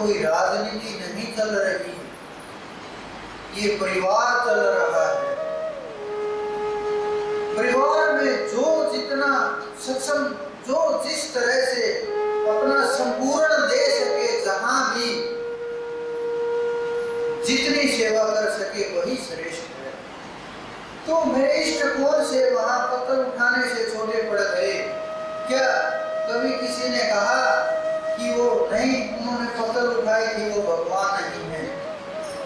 कोई राजनीति नहीं चल रही, ये परिवार चल रहा है। परिवार में जो जितना सक्षम, जो जिस तरह से अपना संपूर्ण दे सके, जहां भी जितनी सेवा कर सके वही श्रेष्ठ है। तो मेरे इष्ट कोण से वहां पत्थर उठाने से छोटे पड़ गए। क्या कभी किसी ने कहा कि वो नहीं, उन्होंने पत्थर उठाई थी, वो भगवान नहीं है?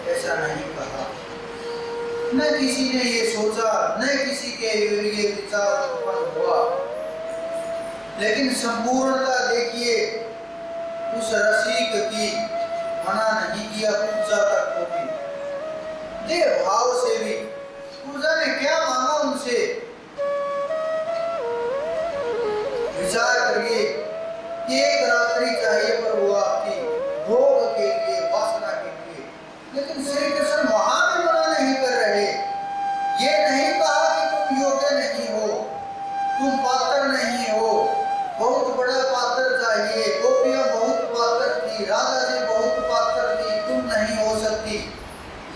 ऐसा नहीं कहा। न किसी ने ये सोचा, न किसी के ये विचार उत्पन्न हुआ। लेकिन संपूर्णता देखिए, उस रसिक की मना नहीं किया पूजा तक को भी, देव भाव से भी। पूजा ने क्या मांगा उनसे? विचार करिए, एक रात्रि चाहिए पर वो आपकी भोग के लिए, वासना के लिए। लेकिन श्री कृष्ण वहां भी मना नहीं कर रहे। ये नहीं कहा कि तुम योग्य नहीं हो, तुम पात्र नहीं हो, बहुत बड़ा पात्र चाहिए, गोपियां बहुत पात्र थी, राधा जी बहुत पात्र थी, तुम नहीं हो सकती,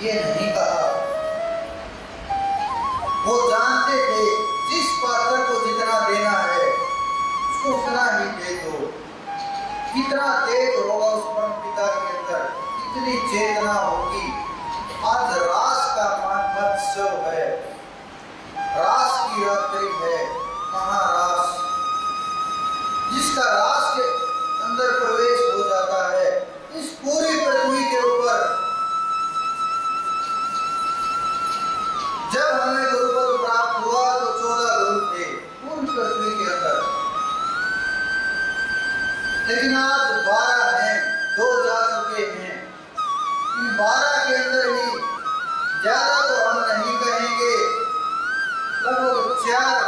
ये नहीं कहा। वो जानते थे जिस पात्र को जितना देना है उसको उतना ही दे दो। कितना तेज होगा उस परम पिता के अंदर, कितनी चेतना होगी। आज रास का महोत्सव है, रास की रात्रि है, महारास, जिसका रास के अंदर प्रवेश हो जाता है। इस पूरी पृथ्वी के ऊपर जब हमें गुरुपद प्राप्त हुआ तो 14 गुरु थे पूरी पृथ्वी के अंदर, लेकिन आज 12 हैं, 2 जा चुके हैं। इन 12 के अंदर ही ज्यादा तो हम नहीं कहेंगे, लगभग 4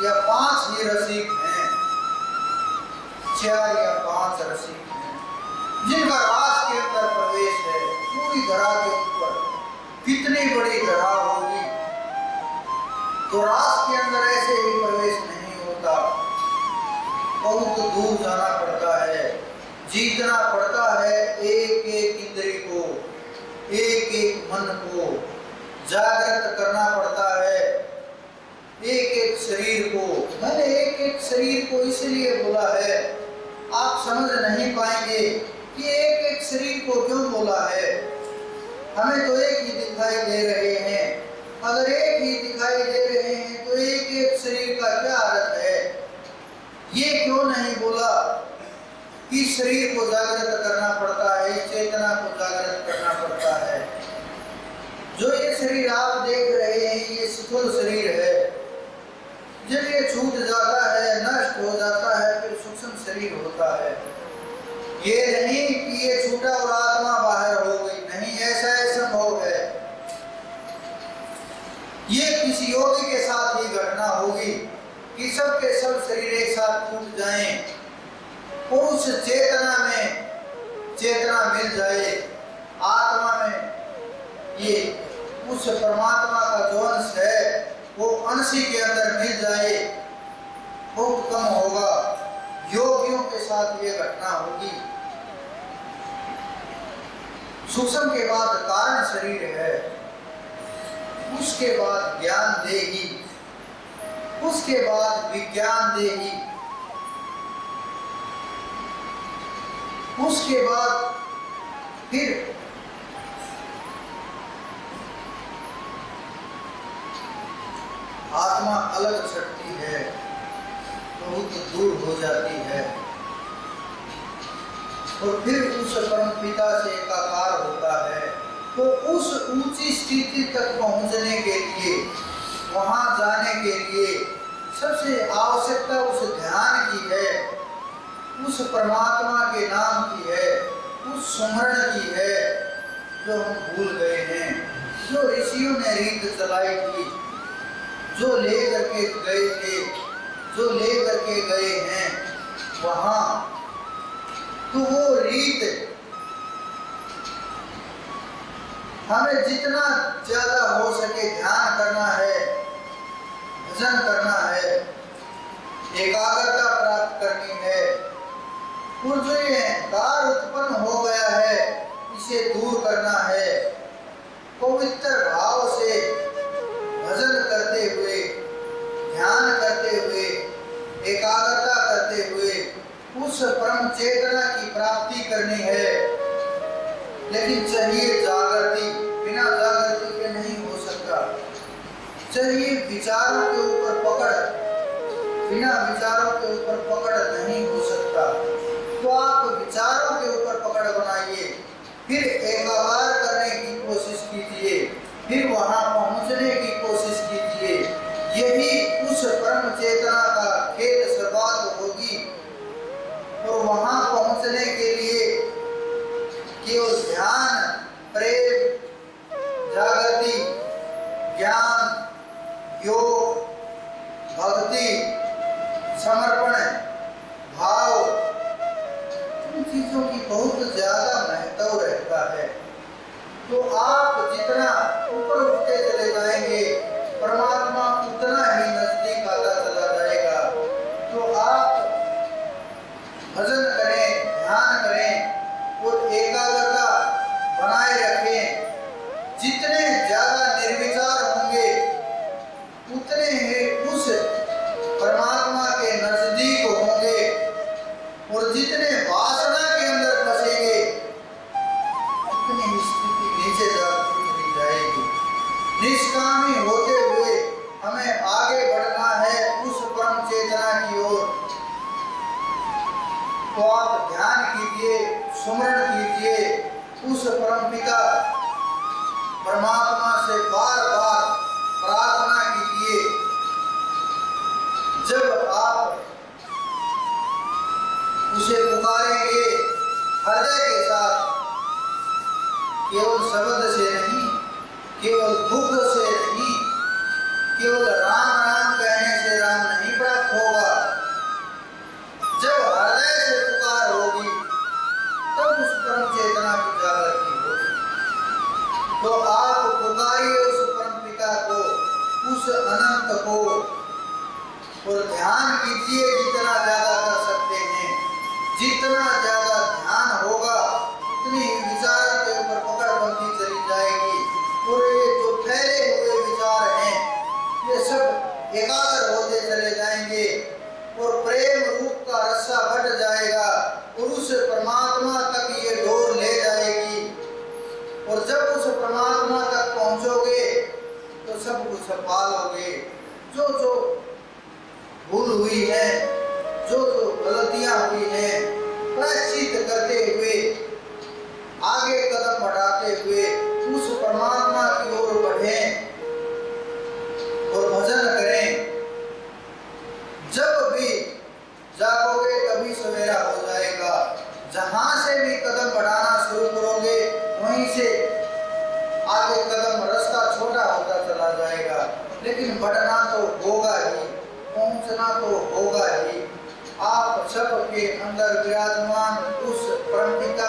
या 5 ही रसिक हैं, 4 या 5 रसिक हैं जिनका रास के अंदर प्रवेश है। पूरी धरा के ऊपर कितनी बड़ी धरा होगी, तो रास के अंदर ऐसे ही प्रवेश नहीं होता, बहुत दूर जाना पड़ता है, जीतना पड़ता है एक एक इंद्रिय को, एक एक मन को जागृत करना पड़ता है, एक एक शरीर को। मैंने एक एक शरीर को इसलिए बोला है, आप समझ नहीं पाएंगे कि एक एक शरीर को क्यों बोला है। हमें तो एक ही दिखाई दे रहे हैं, अगर एक ही दिखाई दे रहे हैं तो एक एक शरीर का क्या अर्थ है? ये क्यों नहीं बोला कि शरीर को जागृत करना पड़ता है, चेतना को जागृत करना पड़ता है। जो ये शरीर आप देख रहे हैं, ये स्थूल शरीर है, जब ये छूट जाता है, नष्ट हो जाता है, फिर सूक्ष्म शरीर होता है। ये नहीं कि ये छूटा और आत्मा बाहर हो गई, नहीं, ऐसा संभव है। ये किसी योगी के साथ ही घटना होगी कि सब के सब शरीर एक साथ टूट जाएं और उस चेतना में चेतना मिल जाए, आत्मा में ये उस परमात्मा का जो अंश है वो अंश के अंदर मिल जाए, बहुत कम होगा। योगियों के साथ ये घटना होगी। सूक्ष्म के बाद कारण शरीर है, उसके बाद ज्ञान देही, उसके बाद विज्ञान देही, उसके बाद फिर आत्मा अलग छटती है, बहुत दूर हो जाती है और फिर उस परम पिता से एकाकार होता है। तो उस ऊंची स्थिति तक पहुंचने के लिए, वहां जाने के लिए सबसे आवश्यकता उस ध्यान की है, उस परमात्मा के नाम की है, उस सुमरण की है जो हम भूल गए हैं, जो ऋषियों ने रीत चलाई थी, जो ले करके गए थे, जो ले करके गए हैं वहां। तो वो रीत हमें जितना ज्यादा हो सके ध्यान करना है, भजन करना है, एकाग्रता प्राप्त करनी है, और जो ये अहंकार उत्पन्न हो गया है इसे दूर करना है। पवित्र भाव से भजन करते हुए, ध्यान करते हुए, एकाग्रता करते हुए उस परम चेतना की प्राप्ति करनी है। लेकिन चाहिए जागृति, बिना जागृति के नहीं हो सकता। चाहिए विचारों के ऊपर पकड़, बिना विचारों के ऊपर पकड़ नहीं हो सकता। तो आप विचारों के ऊपर पकड़ बनाइए, फिर एकाकार करने की कोशिश कीजिए, फिर वहां पहुंचने की कोशिश कीजिए। यही उस परम चेतना का खेल शुरुआत होगी। और वहां पहुंचने के लिए केवल ध्यान, प्रेम, जागृति, ज्ञान, योग, भक्ति, समर्पण भाव, इन चीजों की बहुत ज्यादा महत्व रहता है। तो आप जितना ऊपर उठते चले जाएंगे परमात्मा उतना ही नजदीक आता चला जाएगा। तो आप भजन करें, ध्यान करें और एकाग्रता बनाए रखें। जितने ज्यादा निर्विचार होंगे उतने ही उस परमात्मा के नजदीक होंगे। और जितने वासना के अंदर फंसेंगे उतनी ही स्थिति नीचे चली जाएगी। निष्कामी होते हुए हमें आगे बढ़ना है उस परम चेतना की ओर। तो आप ध्यान कीजिए, सुमरण कीजिए उस परम पिता परमात्मा से बार बार प्रार्थना कीजिए। जब आप उसे पुकारेंगे हृदय के साथ, केवल शब्द से नहीं, केवल मुख से नहीं, केवल राम राम कहने से राम नहीं प्राप्त होगा। जब हृदय से पुकार होगी तब उस परम चेतना की जागृति होगी। तो आप पुकारिए उस परम पिता को, उस अनंत को, और ध्यान कीजिए जितना ज्यादा कर सकते हैं। जितना ज्यादा ध्यान होगा उतनी ही विचारों के ऊपर पकड़ बनती चली जाएगी। और ये जो फैले हुए विचार हैं ये सब एकाग्र होते चले जाएंगे और प्रेम रूप का रस्सा बट जाएगा और उस परमात्मा तक ये डोर ले जाएगी। और जब उस परमात्मा तक पहुंचोगे तो सब कुछ पालोगे। जो जो भूल हुई है, जो जो गलतियां हुई हैं, प्रायश्चित करते हुए, आगे कदम बढ़ाते हुए उस परमात्मा की ओर बढ़ें और भजन करें। जब भी जागोगे तभी सवेरा हो जाएगा। जहां से भी कदम बढ़ाना शुरू करोगे वहीं से आगे कदम, रास्ता छोटा होता चला जाएगा। लेकिन बढ़ना तो होगा ही, पहुंचना तो होगा ही। आप सबके अंदर विराजमान उस परम पिता